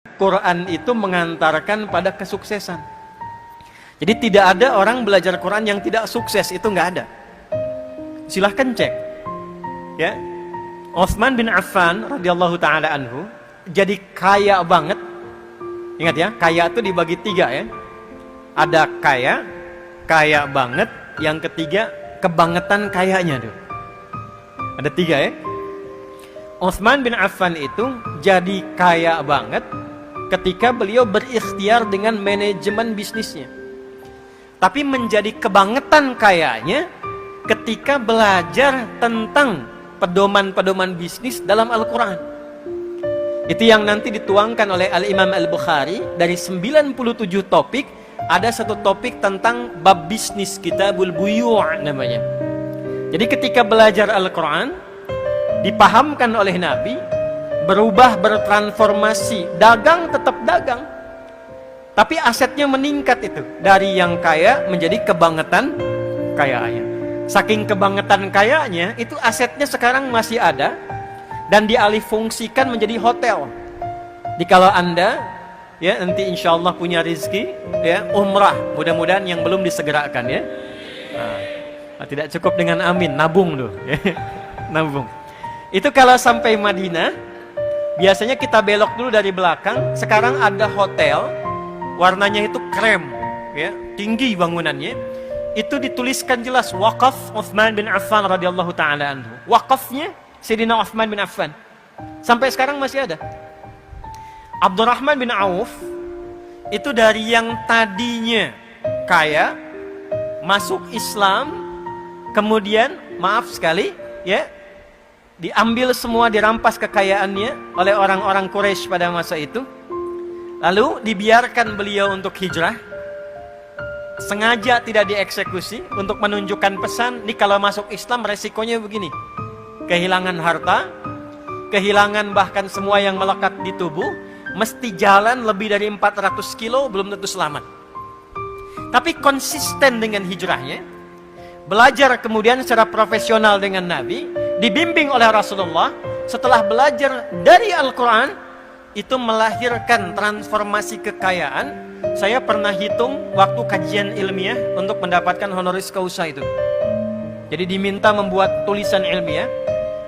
Quran itu mengantarkan pada kesuksesan. Jadi tidak ada orang belajar Quran yang tidak sukses, itu nggak ada. Silahkan cek. Ya, Utsman bin Affan radhiyallahu taala anhu jadi kaya banget. Ingat ya, kaya itu dibagi 3 ya. Ada kaya, kaya banget. Yang ketiga kebangetan kayanya tuh. Ada 3 ya. Utsman bin Affan itu jadi kaya banget ketika beliau berikhtiar dengan manajemen bisnisnya. Tapi menjadi kebangetan kayanya ketika belajar tentang pedoman-pedoman bisnis dalam Al-Quran. Itu yang nanti dituangkan oleh Al-Imam Al-Bukhari. Dari 97 topik, ada 1 topik tentang bab bisnis, Kitabul Buyu' namanya. Jadi ketika belajar Al-Quran, dipahamkan oleh Nabi, berubah, bertransformasi. Dagang tetap dagang, tapi asetnya meningkat itu. Dari yang kaya menjadi kebangetan kayanya. Saking kebangetan kayanya, itu asetnya sekarang masih ada dan dialihfungsikan menjadi hotel. Jadi kalau Anda ya nanti insya Allah punya rezeki ya umrah, mudah-mudahan yang belum disegerakan ya. Nah, tidak cukup dengan amin, nabung tuh ya. Nabung. Itu kalau sampai Madinah, biasanya kita belok dulu dari belakang. Sekarang ada hotel, warnanya itu krem ya, tinggi bangunannya. Itu dituliskan jelas wakaf Utsman bin Affan radhiyallahu taala anhu. Wakafnya Sayyidina Utsman bin Affan. Sampai sekarang masih ada. Abdurrahman bin Auf itu dari yang tadinya kaya masuk Islam, kemudian maaf sekali ya, diambil semua, dirampas kekayaannya oleh orang-orang Quraisy pada masa itu. Lalu dibiarkan beliau untuk hijrah. Sengaja tidak dieksekusi untuk menunjukkan pesan, nih kalau masuk Islam resikonya begini. Kehilangan harta, kehilangan bahkan semua yang melekat di tubuh, mesti jalan lebih dari 400 kilo, belum tentu selamat. Tapi konsisten dengan hijrahnya, belajar kemudian secara profesional dengan Nabi, dibimbing oleh Rasulullah. Setelah belajar dari Al-Quran, itu melahirkan transformasi kekayaan. Saya pernah hitung waktu kajian ilmiah untuk mendapatkan honoris causa itu. Jadi diminta membuat tulisan ilmiah,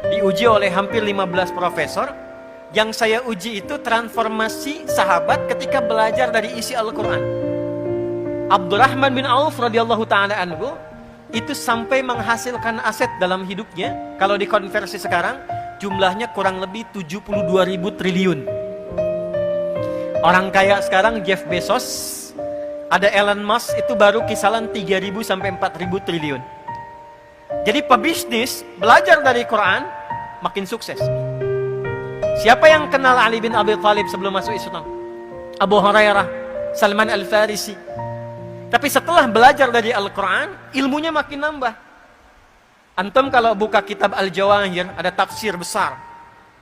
diuji oleh hampir 15 profesor. Yang saya uji itu transformasi sahabat ketika belajar dari isi Al-Quran. Abdurrahman bin Auf radhiyallahu ta'ala anhu itu sampai menghasilkan aset dalam hidupnya, kalau dikonversi sekarang jumlahnya kurang lebih 72.000 triliun. Orang kaya sekarang Jeff Bezos, ada Elon Musk, itu baru kisaran 3.000 sampai 4.000 triliun. Jadi pebisnis belajar dari Quran makin sukses. Siapa yang kenal Ali bin Abi Thalib sebelum masuk Islam? Abu Hurairah, Salman Al-Farisi. Tapi setelah belajar dari Al-Quran, ilmunya makin nambah. Antum kalau buka kitab Al-Jawahir, ada tafsir besar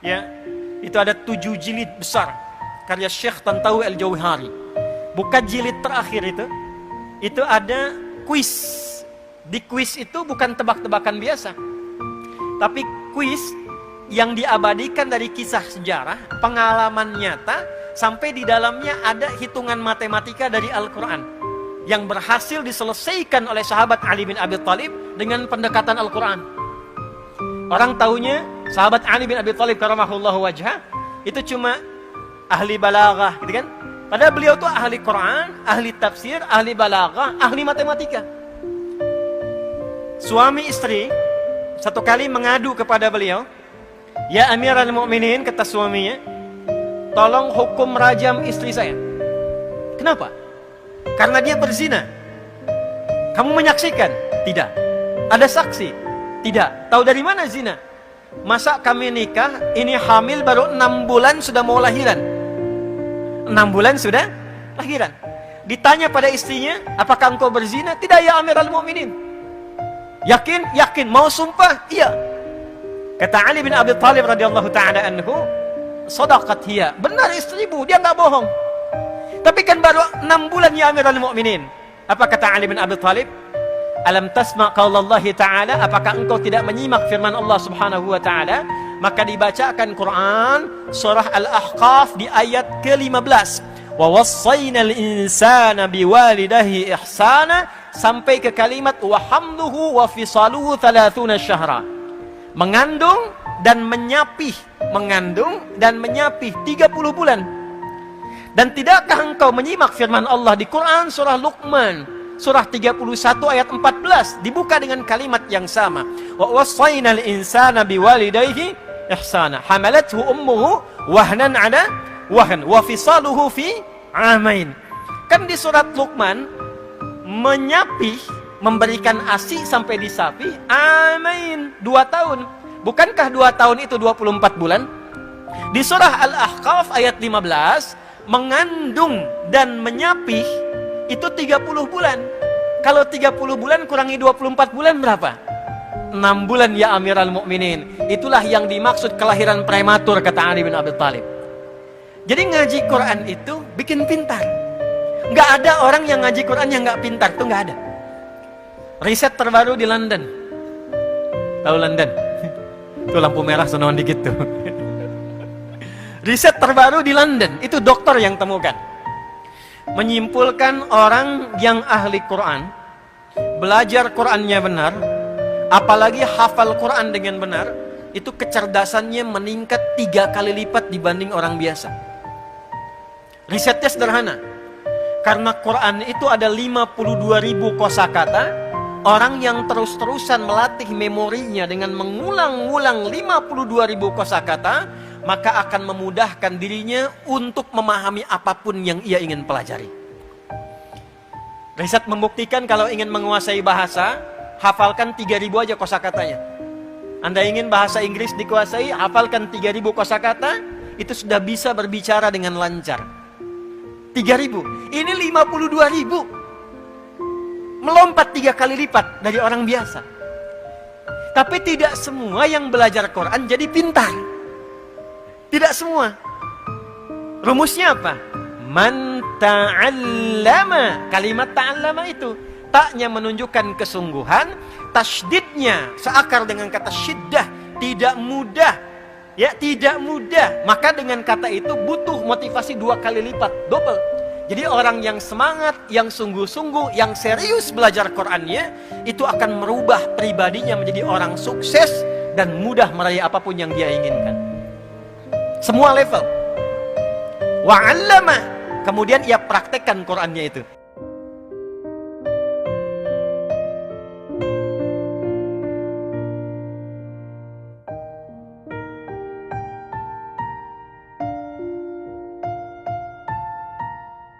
ya, itu ada 7 jilid besar karya Syekh Tantawi Al-Jauhari. Buka jilid terakhir itu ada kuis. Di kuis itu bukan tebak-tebakan biasa, tapi kuis yang diabadikan dari kisah sejarah, pengalaman nyata, sampai di dalamnya ada hitungan matematika dari Al-Quran yang berhasil diselesaikan oleh sahabat Ali bin Abi Thalib dengan pendekatan Al-Quran. Orang taunya sahabat Ali bin Abi Thalib karamahullahu wajhah itu cuma ahli balaghah gitu kan. Padahal beliau tuh ahli Quran, ahli tafsir, ahli balaghah, ahli matematika. Suami istri satu kali mengadu kepada beliau, "Ya Amirul Mukminin," kata suaminya, "tolong hukum rajam istri saya." Kenapa? Karena dia berzina. Kamu menyaksikan? Tidak. Ada saksi? Tidak. Tahu dari mana zina? Masa kami nikah, ini hamil baru 6 bulan sudah mau lahiran. 6 bulan sudah lahiran. Ditanya pada istrinya, "Apakah engkau berzina?" "Tidak ya Amirul Mukminin." "Yakin?" "Yakin." "Mau sumpah?" "Iya." Kata Ali bin Abi Thalib radhiyallahu ta'ala anhu, "Shadaqat hiya." Benar istrimu, dia enggak bohong. Tapi kan baru 6 bulan ya Amirul Mukminin. Apa kata Ali bin Abi Thalib? "Alam tasma' qaulallahi ta'ala?" Apakah engkau tidak menyimak firman Allah Subhanahu wa taala? maka dibacakan Quran surah Al-Ahqaf di ayat ke-15. Wa wassaynal insana biwalidayhi ihsana sampai ke kalimat wa hamluhu wa fisaluhu 30 syahra. Mengandung dan menyapih, mengandung dan menyapih 30 bulan. Dan tidakkah engkau menyimak firman Allah di Quran surah Luqman surah 31 ayat 14 dibuka dengan kalimat yang sama. Wa wassaynal insana biwalidayhi ihsana hamalathu ummuhu wahnan ala wahn wa fisaluhu fi amain. Kan di surat Luqman menyapih, memberikan ASI sampai disapi amain 2 tahun. Bukankah 2 tahun itu 24 bulan? Di surah Al-Ahqaf ayat 15 mengandung dan menyapih itu 30 bulan. Kalau 30 bulan kurangi 24 bulan berapa? 6 bulan ya Amiral Mukminin. Itulah yang dimaksud kelahiran prematur kata Ali bin Abi Thalib. Jadi ngaji Quran itu bikin pintar. Nggak ada orang yang ngaji Quran yang nggak pintar, itu nggak ada. Riset terbaru di London. Tahu London? Itu lampu merah sonoan dikit tuh. Riset terbaru di London, itu dokter yang temukan. Menyimpulkan orang yang ahli Quran, belajar Qurannya benar, apalagi hafal Quran dengan benar, itu kecerdasannya meningkat 3 kali lipat dibanding orang biasa. Risetnya sederhana. Karena Quran itu ada 52.000 kosakata, orang yang terus-terusan melatih memorinya dengan mengulang-ulang 52.000 kosakata, maka akan memudahkan dirinya untuk memahami apapun yang ia ingin pelajari. Riset membuktikan kalau ingin menguasai bahasa, hafalkan 3.000 aja kosakatanya. Anda ingin bahasa Inggris dikuasai, hafalkan 3.000 kosakata, itu sudah bisa berbicara dengan lancar. 3.000, ini 52.000. Melompat 3 kali lipat dari orang biasa. Tapi tidak semua yang belajar Quran jadi pintar. Tidak semua. Rumusnya apa? Man ta'allama. Kalimat ta'allama itu taknya menunjukkan kesungguhan, tasydidnya seakar dengan kata syiddah, tidak mudah. Ya, tidak mudah. Maka dengan kata itu butuh motivasi 2 kali lipat, double. Jadi orang yang semangat, yang sungguh-sungguh, yang serius belajar Qur'annya, itu akan merubah pribadinya menjadi orang sukses dan mudah meraih apapun yang dia inginkan. Semua level. Wa'allama. Kemudian ia praktekkan Qur'annya itu.